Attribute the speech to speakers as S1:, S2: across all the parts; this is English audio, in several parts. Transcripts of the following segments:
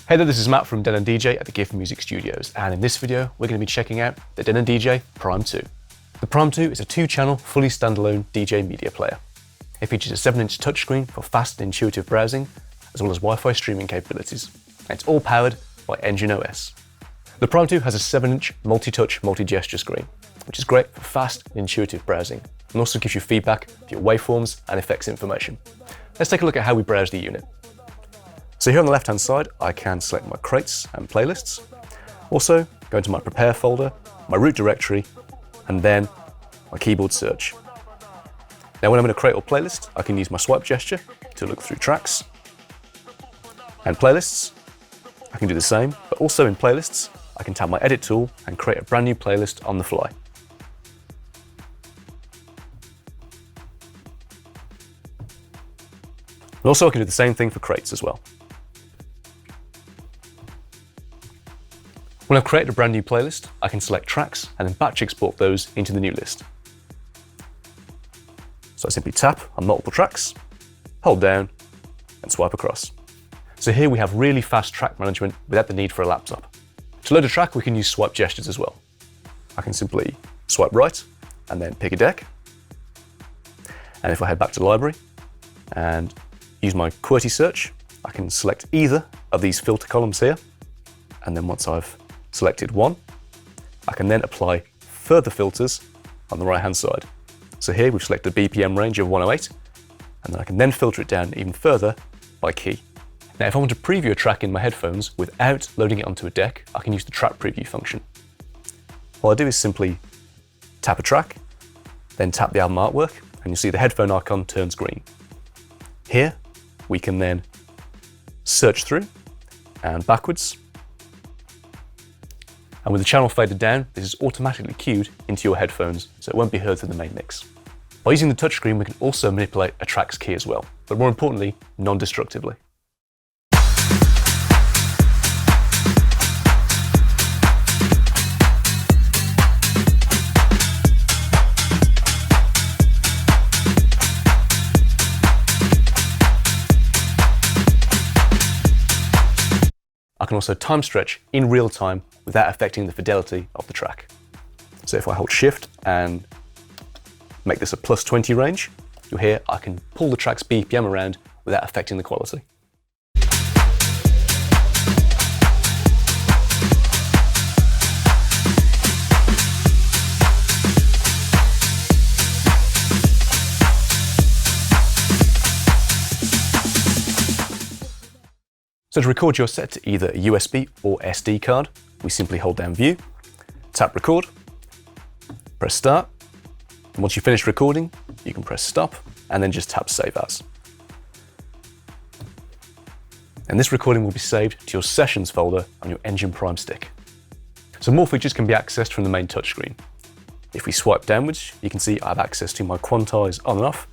S1: Hey there, this is Matt from Denon DJ at the Gear4music studios, and in this video we're going to be checking out the Denon DJ Prime 2. The Prime 2 is a 2-channel, fully standalone DJ media player. It features a 7-inch touchscreen for fast and intuitive browsing, as well as Wi-Fi streaming capabilities. And it's all powered by Engine OS. The Prime 2 has a 7-inch multi-touch, multi-gesture screen, which is great for fast and intuitive browsing, and also gives you feedback for your waveforms and effects information. Let's take a look at how we browse the unit. So here on the left-hand side, I can select my crates and playlists. Also, go into my prepare folder, my root directory, and then my keyboard search. Now when I'm in a crate or playlist, I can use my swipe gesture to look through tracks and playlists. I can do the same, but also in playlists, I can tap my edit tool and create a brand new playlist on the fly. And also I can do the same thing for crates as well. When I've created a brand new playlist, I can select tracks and then batch export those into the new list. So I simply tap on multiple tracks, hold down, and swipe across. So here we have really fast track management without the need for a laptop. To load a track, we can use swipe gestures as well. I can simply swipe right and then pick a deck. And if I head back to the library and use my QWERTY search, I can select either of these filter columns here. And then once I've selected one, I can then apply further filters on the right-hand side. So here we've selected a BPM range of 108, and then I can then filter it down even further by key. Now if I want to preview a track in my headphones without loading it onto a deck, I can use the track preview function. All I do is simply tap a track, then tap the album artwork, and you'll see the headphone icon turns green. Here we can then search through and backwards. And with the channel faded down, this is automatically queued into your headphones, so it won't be heard through the main mix. By using the touchscreen, we can also manipulate a track's key as well, but more importantly, non-destructively. I can also time stretch in real time without affecting the fidelity of the track. So if I hold shift and make this a +20 range, you'll hear I can pull the track's BPM around without affecting the quality. So to record your set to either a USB or SD card, we simply hold down View, tap Record, press Start, and once you finish recording, you can press Stop, and then just tap Save As. And this recording will be saved to your Sessions folder on your Engine Prime stick. So more features can be accessed from the main touchscreen. If we swipe downwards, you can see I have access to my quantize on and off,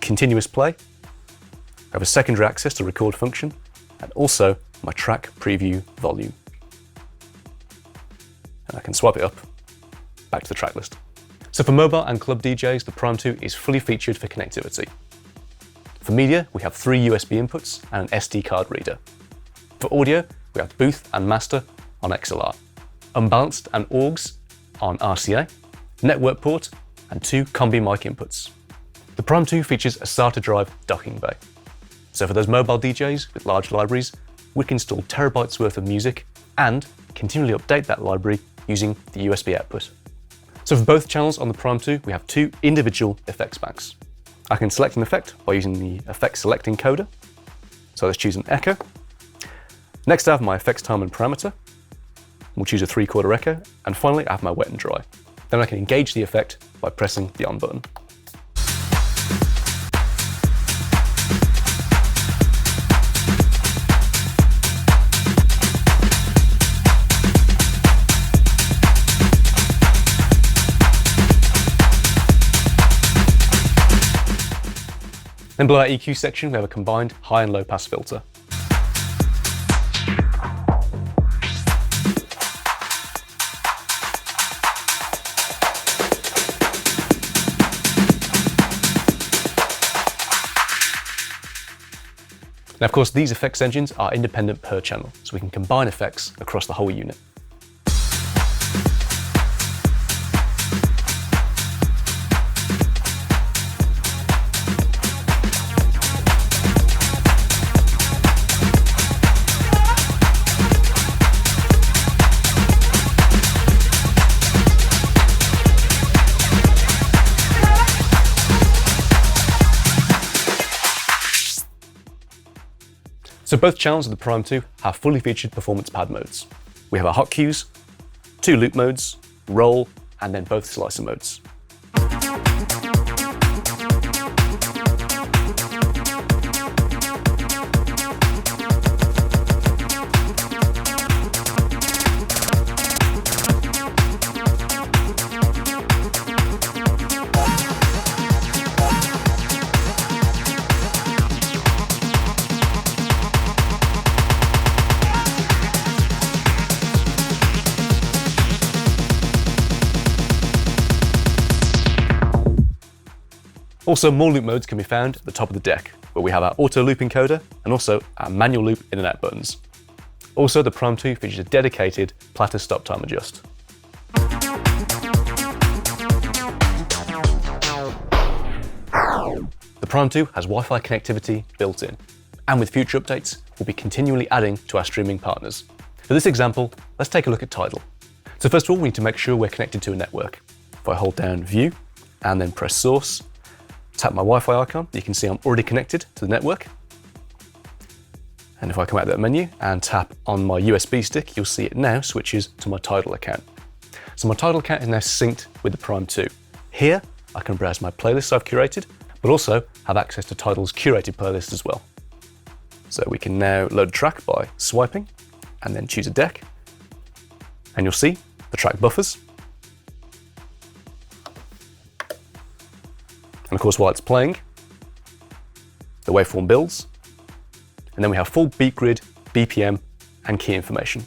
S1: continuous play, I have a secondary access to record function, and also my track preview volume. And I can swipe it up, back to the track list. So for mobile and club DJs, the Prime 2 is fully featured for connectivity. For media, we have 3 USB inputs and an SD card reader. For audio, we have booth and master on XLR, unbalanced and AUX on RCA, network port, and 2 combi mic inputs. The Prime 2 features a SATA drive docking bay. So for those mobile DJs with large libraries, we can install terabytes worth of music and continually update that library using the USB output. So for both channels on the Prime 2, we have 2 individual effects banks. I can select an effect by using the effect select encoder. So let's choose an echo. Next I have my effects time and parameter. We'll choose a 3/4 echo. And finally I have my wet and dry. Then I can engage the effect by pressing the on button. Then below our EQ section, we have a combined high and low pass filter. Now, of course, these effects engines are independent per channel, so we can combine effects across the whole unit. So both channels of the Prime 2 have fully featured performance pad modes. We have our hot cues, 2 loop modes, roll, and then both slicer modes. Also, more loop modes can be found at the top of the deck, where we have our auto loop encoder and also our manual loop in and out buttons. Also, the Prime 2 features a dedicated platter stop time adjust. The Prime 2 has Wi-Fi connectivity built in, and with future updates, we'll be continually adding to our streaming partners. For this example, let's take a look at Tidal. So first of all, we need to make sure we're connected to a network. If I hold down View and then press Source, tap my Wi-Fi icon, you can see I'm already connected to the network. And if I come out of that menu and tap on my USB stick, you'll see it now switches to my Tidal account. So my Tidal account is now synced with the Prime 2. Here, I can browse my playlists I've curated, but also have access to Tidal's curated playlist as well. So we can now load a track by swiping and then choose a deck. And you'll see the track buffers. And of course, while it's playing, the waveform builds, and then we have full beat grid, BPM, and key information.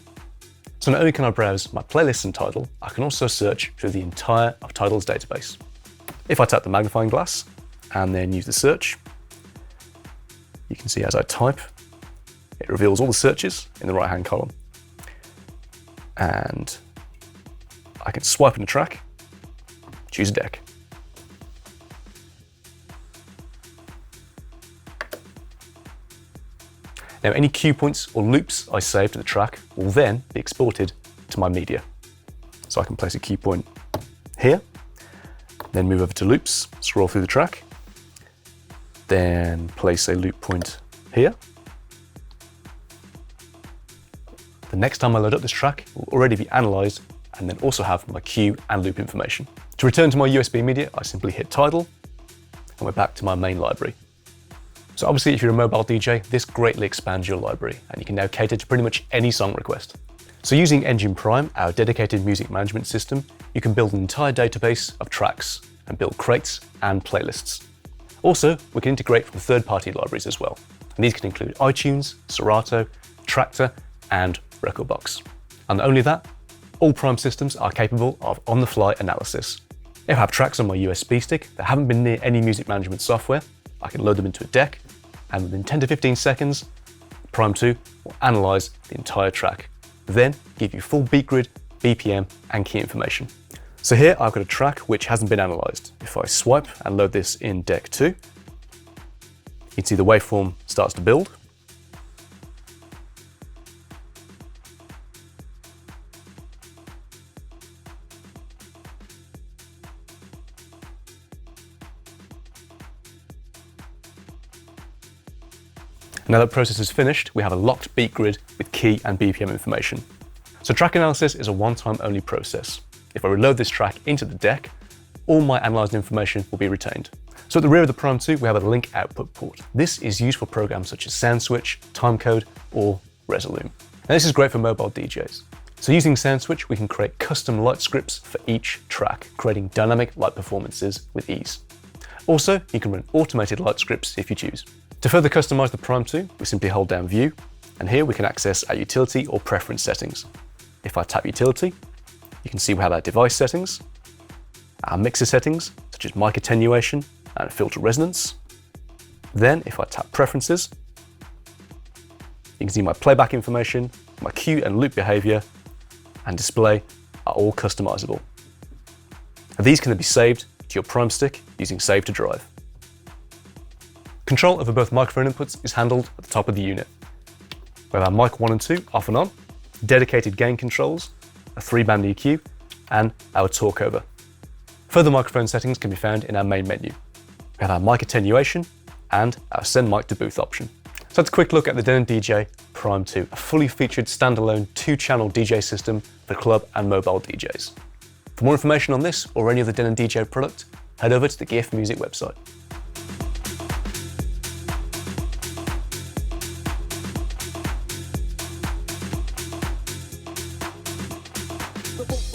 S1: So not only can I browse my playlists in Tidal, I can also search through the entire of Tidal's database. If I tap the magnifying glass and then use the search, you can see as I type, it reveals all the searches in the right-hand column. And I can swipe in a track, choose a deck. Now, any cue points or loops I save to the track will then be exported to my media. So I can place a cue point here, then move over to loops, scroll through the track, then place a loop point here. The next time I load up this track, it will already be analyzed and then also have my cue and loop information. To return to my USB media, I simply hit Tidal and we're back to my main library. So obviously, if you're a mobile DJ, this greatly expands your library and you can now cater to pretty much any song request. So using Engine Prime, our dedicated music management system, you can build an entire database of tracks and build crates and playlists. Also, we can integrate from third-party libraries as well. And these can include iTunes, Serato, Traktor, and Rekordbox. And not only that, all Prime systems are capable of on-the-fly analysis. If I have tracks on my USB stick that haven't been near any music management software, I can load them into a deck, and within 10 to 15 seconds, Prime 2 will analyze the entire track, then give you full beat grid, BPM, and key information. So here I've got a track which hasn't been analyzed. If I swipe and load this in deck 2, you can see the waveform starts to build. Now that process is finished, we have a locked beat grid with key and BPM information. So track analysis is a one-time only process. If I reload this track into the deck, all my analysed information will be retained. So at the rear of the Prime 2, we have a link output port. This is used for programs such as SoundSwitch, Timecode, or Resolume. Now this is great for mobile DJs. So using SoundSwitch, we can create custom light scripts for each track, creating dynamic light performances with ease. Also, you can run automated light scripts if you choose. To further customize the Prime 2, we simply hold down View, and here we can access our utility or preference settings. If I tap Utility, you can see we have our device settings, our mixer settings, such as mic attenuation and filter resonance. Then, if I tap Preferences, You can see my playback information, my cue and loop behavior, and display are all customizable. And these can then be saved to your Prime stick using Save to Drive. Control over both microphone inputs is handled at the top of the unit. We have our mic 1 and 2 off and on, dedicated gain controls, a 3-band EQ, and our talk over. Further microphone settings can be found in our main menu. We have our mic attenuation and our send mic to booth option. So that's a quick look at the Denon DJ Prime 2, a fully featured standalone 2-channel DJ system for club and mobile DJs. For more information on this or any other Denon DJ product, head over to the Gear4music website.
S2: Boom.